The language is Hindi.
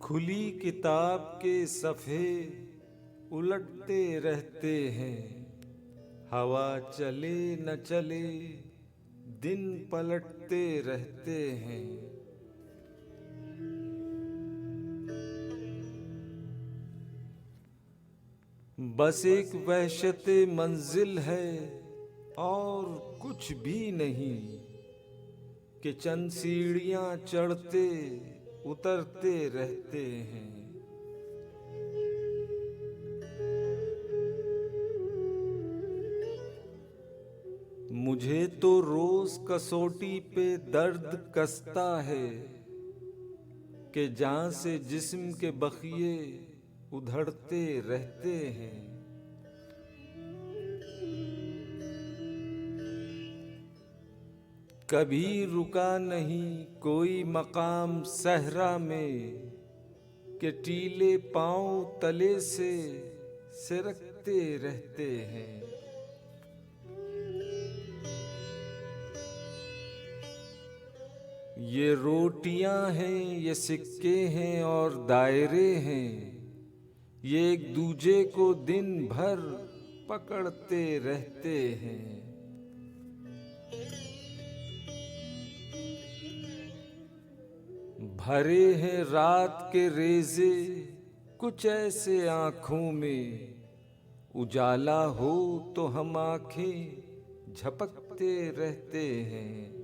खुली किताब के सफ़े उलटते रहते हैं। हवा चले न चले दिन पलटते रहते हैं। बस एक वहशते मंजिल है और कुछ भी नहीं कि चंद सीढ़ियां चढ़ते उतरते रहते हैं। मुझे तो रोज कसौटी पे दर्द कसता है कि जान से जिस्म के बखिए उधड़ते रहते हैं। कभी रुका नहीं कोई मकाम सहरा में कि टीले पांव तले से सिरकते रहते हैं। ये रोटियां हैं, ये सिक्के हैं और दायरे हैं, ये एक दूजे को दिन भर पकड़ते रहते हैं। भरे हैं रात के रेजे कुछ ऐसे आँखों में, उजाला हो तो हम आँखें झपकते रहते हैं।